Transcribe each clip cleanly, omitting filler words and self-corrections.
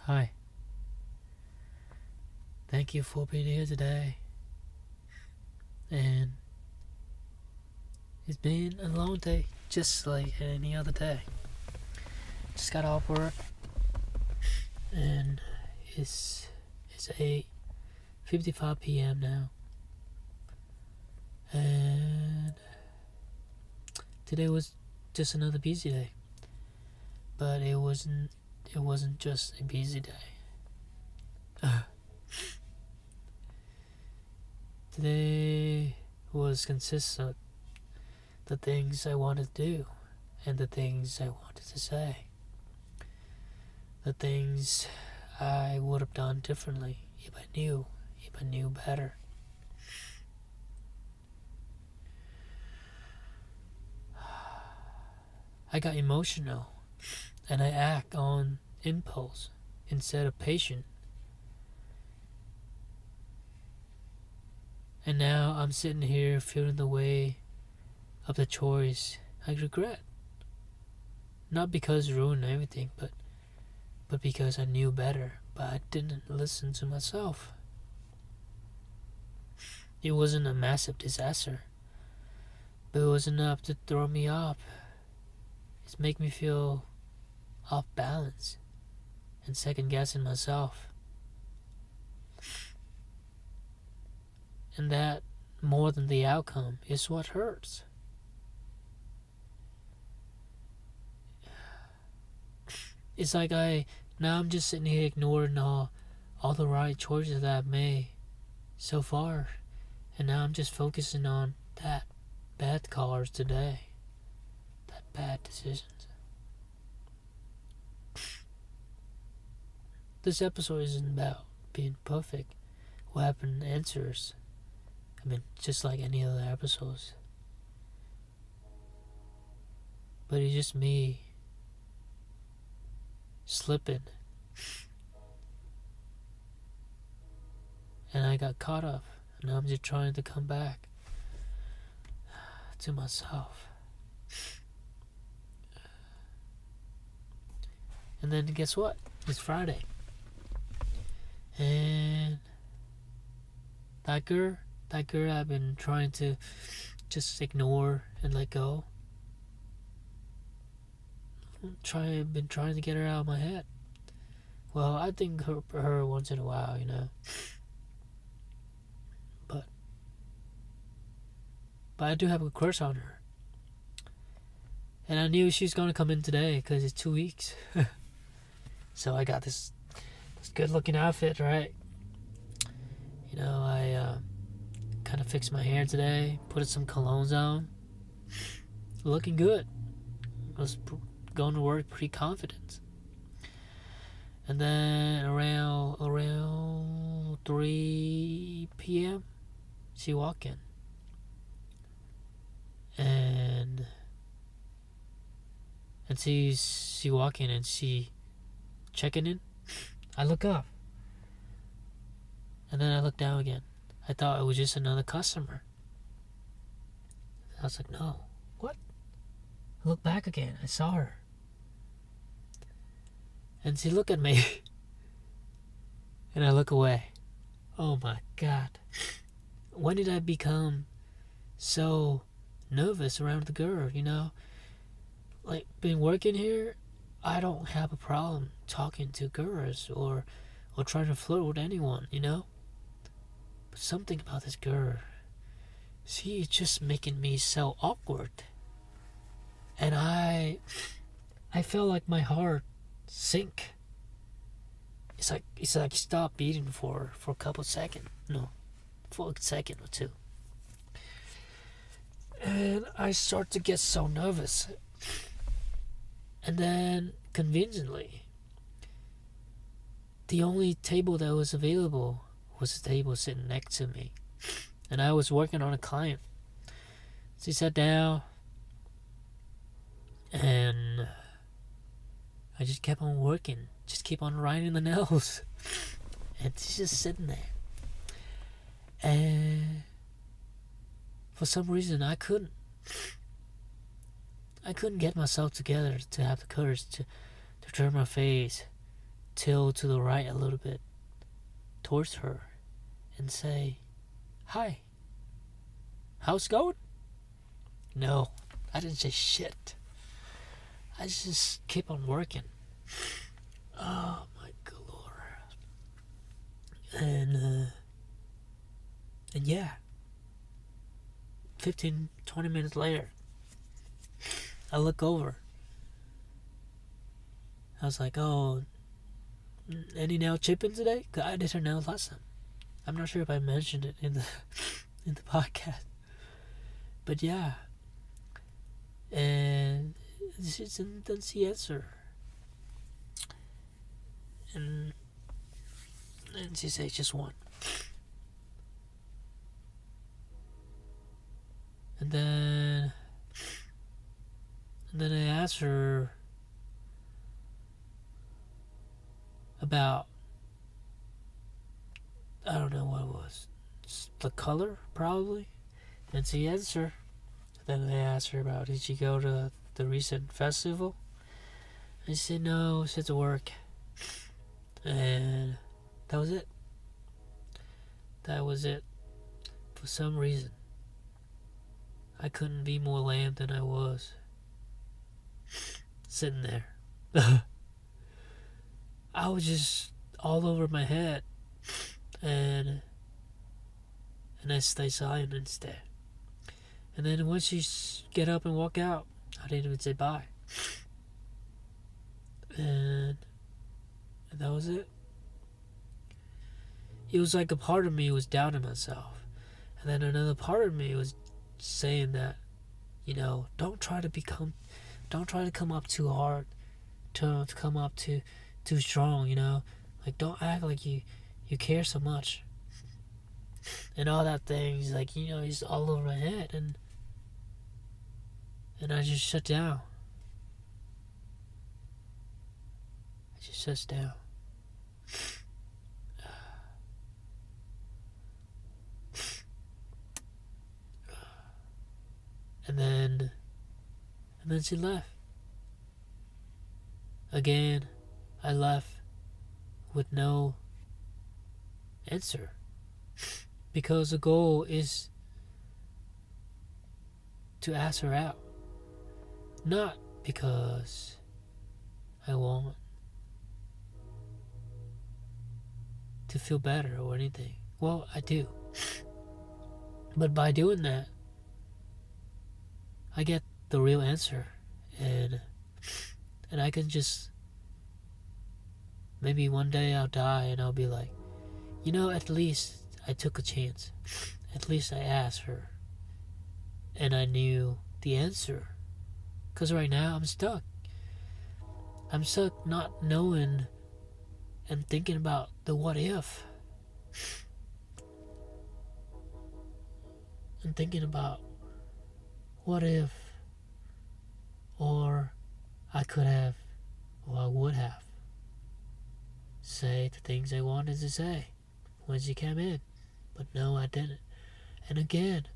Hi. Thank you for being here today. And it's been a long day, just like any other day. Just got off work, and it's 8:55 p.m. now. And today was just another busy day. But it wasn't just a busy day. Today was consistent of the things I wanted to do and the things I wanted to say. The things I would have done differently if I knew better. I got emotional and I act on impulse instead of patience. And now I'm sitting here feeling the weight of the choice I regret. Not because it ruined everything, but because I knew better, but I didn't listen to myself. It wasn't a massive disaster, but it was enough to throw me off. It made me feel off balance and second guessing myself. And that, more than the outcome, is what hurts. It's like I'm just sitting here ignoring all the right choices that I've made so far, and now I'm just focusing on that bad cars today, that bad decisions. This episode isn't about being perfect or having answers. I mean, just like any other episodes. But it's just me slipping. And I got caught up. And I'm just trying to come back to myself. And then guess what? It's Friday. And that girl I've been trying to just ignore and let go. Been trying to get her out of my head. Well, I think her once in a while, But I do have a crush on her. And I knew she's gonna come in today because it's 2 weeks. So I got this good looking outfit, right? I kind of fixed my hair today, put some colognes on. Looking good. I was going to work pretty confident. And then around 3 p.m. she walked in. And she walking and she checking in. I look up. And then I look down again. I thought it was just another customer. I was like, no. What? I look back again. I saw her. And she looked at me. And I look away. Oh my God. When did I become so nervous around the girl, Like, been working here, I don't have a problem talking to girls or trying to flirt with anyone, But something about this girl, she is just making me so awkward. And I felt like my heart sink. It's like stop beating for a couple seconds. No, for a second or two. And I start to get so nervous. And then, conveniently, the only table that was available was a table sitting next to me. And I was working on a client. She sat down, and I just kept on working. Just keep on writing the nails. And she's just sitting there. And for some reason, I couldn't get myself together to have the courage to turn my face tilt to the right a little bit towards her and say, "Hi, how's it going?" No, I didn't say shit. I just keep on working. Oh my god. And yeah, 15-20 minutes later, I look over. I was like, "Oh, any nail chipping today?" 'Cause I did her nails last time. I'm not sure if I mentioned it in the in the podcast, but yeah. And she didn't see answer, and she said just one. And then I asked her about, I don't know what it was, the color probably, and she answered. Then I asked her about, did she go to the recent festival? And she said no, she had to work. And that was it. That was it. For some reason, I couldn't be more lame than I was. Sitting there. I was just all over my head. And I stayed silent instead. And then once she get up and walk out, I didn't even say bye. And that was it. It was like a part of me was doubting myself. And then another part of me was saying that, don't try to come up too hard, to come up too strong, Like, don't act like you care so much. And all that things, like, it's all over my head. And I just shut down. I just shut down. And then she left. Again, I left with no answer. Because the goal is to ask her out. Not because I want to feel better or anything. Well, I do. But by doing that, I get the real answer. And I can just, maybe one day I'll die and I'll be like, at least I took a chance. At least I asked her. And I knew the answer. Because right now I'm stuck. I'm stuck not knowing and thinking about the what if. And thinking about what if, or I could have, or I would have, say the things I wanted to say when she came in. But no, I didn't. And again,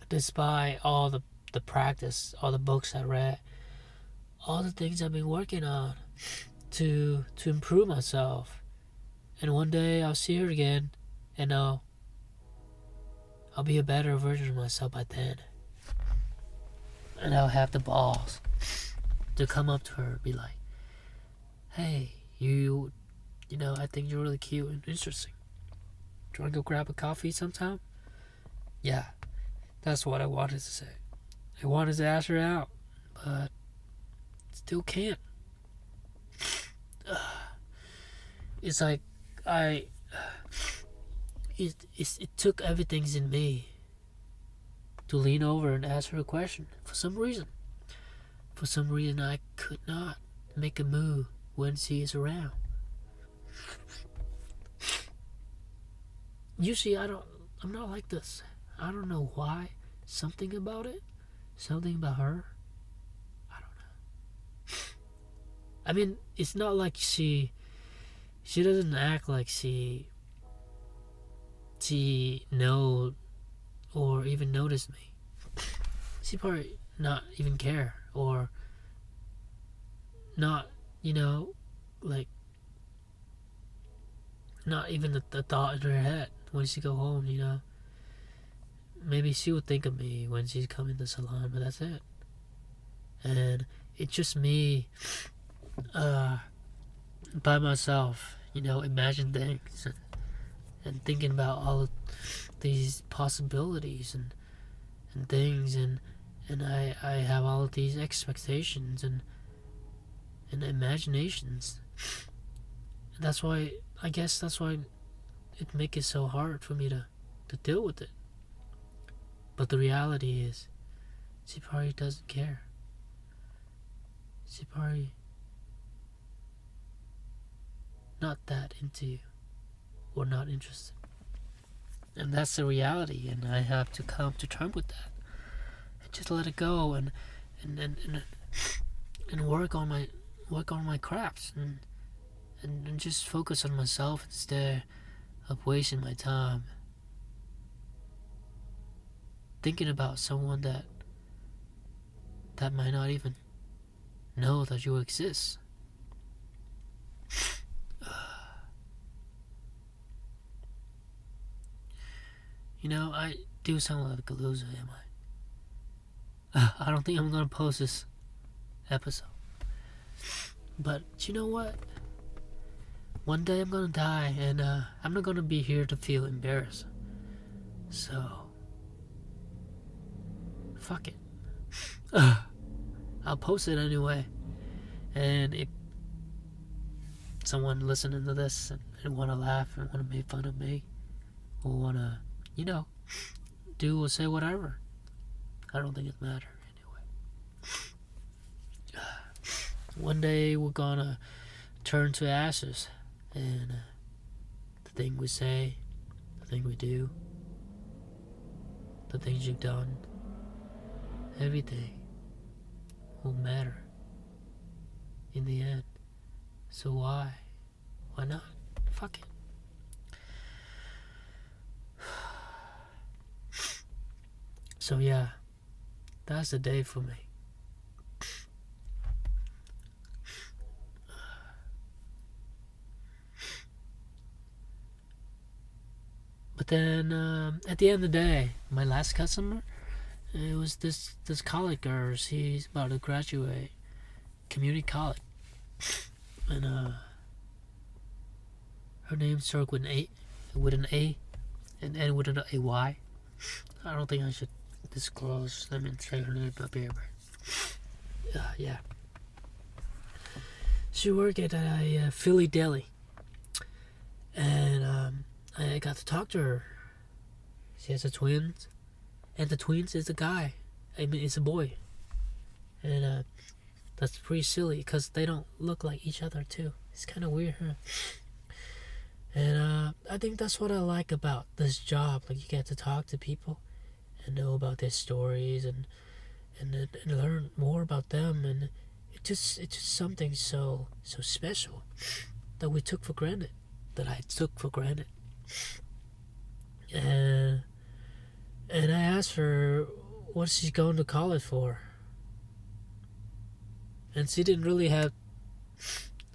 despite all the practice, all the books I read, all the things I've been working on to improve myself, and one day I'll see her again, and I'll be a better version of myself by then. And I'll have the balls to come up to her and be like, "Hey, I think you're really cute and interesting. Do you want to go grab a coffee sometime?" Yeah, that's what I wanted to say. I wanted to ask her out, but still can't. It's like it took everything in me to lean over and ask her a question. For some reason I could not make a move when she is around. Usually I'm not like this. I don't know why. Something about it, something about her, I don't know. I mean, it's not like she doesn't act like she know or even notice me. She probably not even care, or not, like, not even the thought in her head when she go home, you know. Maybe she would think of me when she's coming to the salon, but that's it. And it's just me by myself, you know, imagine things and thinking about all of these possibilities and things, and I have all of these expectations and imaginations. That's why, I guess that's why it makes it so hard for me to deal with it. But the reality is, she probably doesn't care. She probably not that into you, or not interested. And that's the reality, and I have to come to terms with that. And just let it go and work on my crafts and just focus on myself instead of wasting my time thinking about someone that might not even know that you exist. You know, I do sound like a loser, am I? I don't think I'm gonna post this episode. But you know what? One day I'm gonna die, and I'm not gonna be here to feel embarrassed. So, fuck it. I'll post it anyway. And if someone listening to this and wanna laugh and wanna make fun of me, or wanna, you know, do or say whatever, I don't think it matters anyway. One day we're gonna turn to ashes, and the thing we say, the thing we do, the things you've done, everything will matter in the end. So why not? Fuck it. So yeah, that's the day for me. But then at the end of the day, my last customer, it was this college girl. She's about to graduate community college, and her name starts with an A, and end with an AY. I don't think I should disclose. Let me say her name up here. Yeah. She worked at a Philly deli, and I got to talk to her. She has a twins, and the twins is a guy. I mean, it's a boy, and that's pretty silly because they don't look like each other too. It's kind of weird, huh? And I think that's what I like about this job. Like, you get to talk to people and know about their stories and learn more about them, and it's just something so special that we took for granted. That I took for granted. And I asked her what she's going to college for, and she didn't really have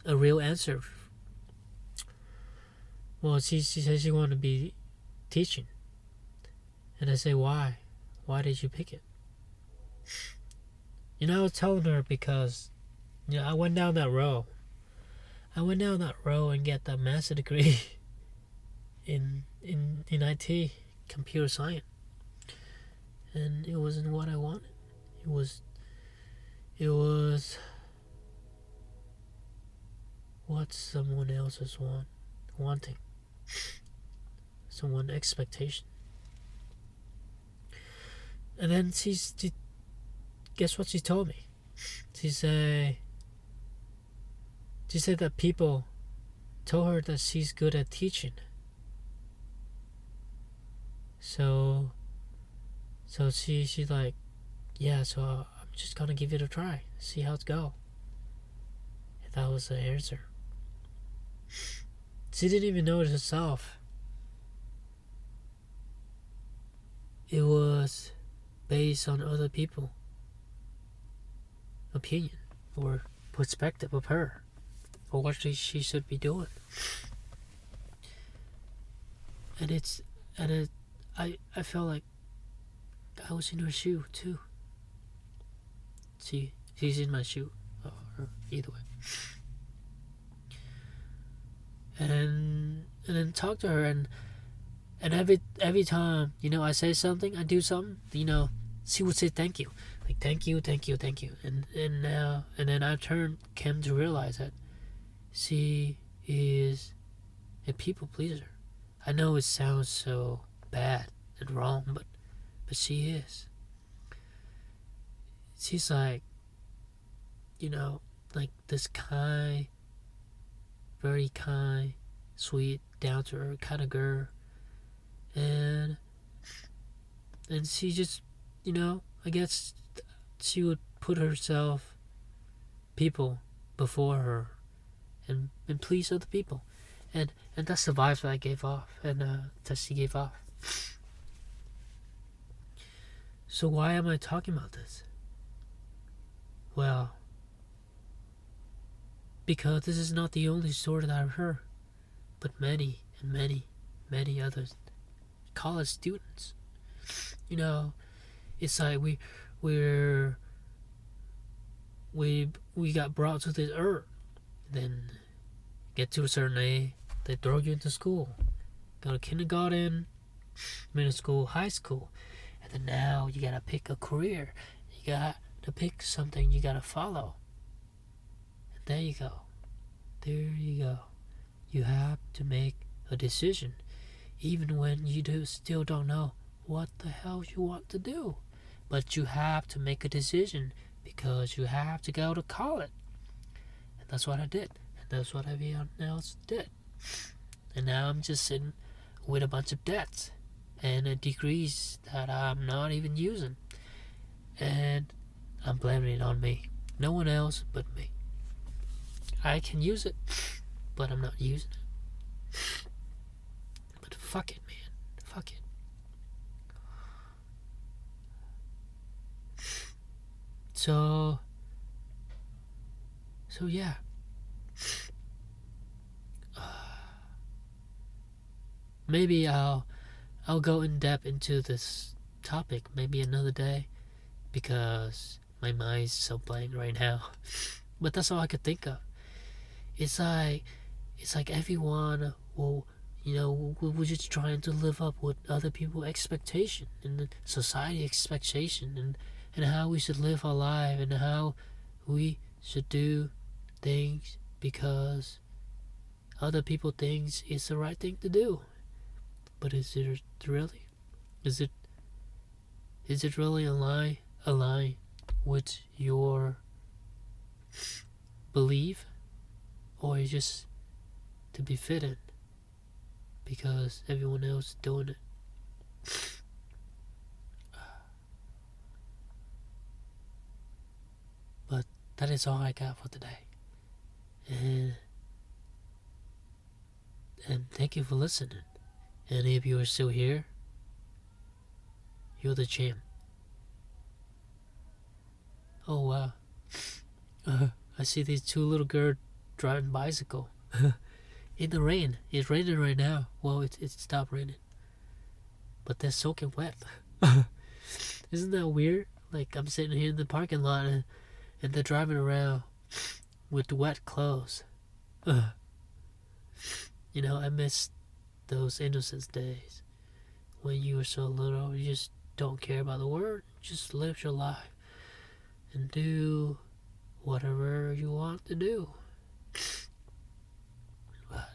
a real answer. Well, she said she wanted to be teaching, and I say, why? Why did you pick it? You know, I was telling her because, you know, I went down that road. And get that master degree in IT, computer science, and it wasn't what I wanted. It was what someone else is wanting, someone expectation. And then she guess what she told me? She said that people told her that she's good at teaching. So she's like, yeah, so I'm just gonna give it a try, see how it go. And that was the answer. She didn't even know it herself. It was based on other people's opinion or perspective of her, or what she should be doing. and I felt like I was in her shoe too. She's in my shoe, or either way. And then talk to her, and every time, I say something, I do something, she would say thank you, like thank you, and then I came to realize that she is a people pleaser. I know it sounds so bad and wrong, but she is. She's like, like this kind, very kind, sweet, down to earth kind of girl, and she just, I guess she would put herself, people, before her, and please other people, and that's the vibes that I gave off, and that she gave off. So why am I talking about this? Well, because this is not the only story that I've heard, but many and many, many others, college students. It's like we got brought to this earth, then get to a certain age, they throw you into school, go to kindergarten, middle school, high school, and then now you gotta pick a career. You got to pick something you gotta follow. And there you go. You have to make a decision, even when you still don't know what the hell you want to do. But you have to make a decision because you have to go to college. And that's what I did. And that's what everyone else did. And now I'm just sitting with a bunch of debts and degrees that I'm not even using. And I'm blaming it on me. No one else but me. I can use it, but I'm not using it. But fuck it, man. Fuck it. So yeah. Maybe I'll go in depth into this topic maybe another day, because my mind's so blank right now. But that's all I could think of. It's like everyone will, we're just trying to live up with other people's expectation and the society expectation, and how we should live our life, and how we should do things because other people think it's the right thing to do. But is it really? Is it really align with your belief, or is just to be fitted because everyone else is doing it? But that is all I got for today, and thank you for listening. And if you are still here, you're the champ. Oh wow. I see these two little girls driving bicycle in the rain. It's raining right now. Well, it stopped raining, but they're soaking wet. Isn't that weird? Like, I'm sitting here in the parking lot, and they're driving around with wet clothes. I miss those innocent days when you were so little. You just don't care about the world. Just live your life and do whatever you want to do. But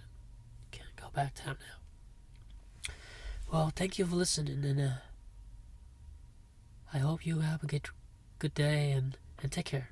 can't go back time now. Well, thank you for listening, and I hope you have a good day, and take care.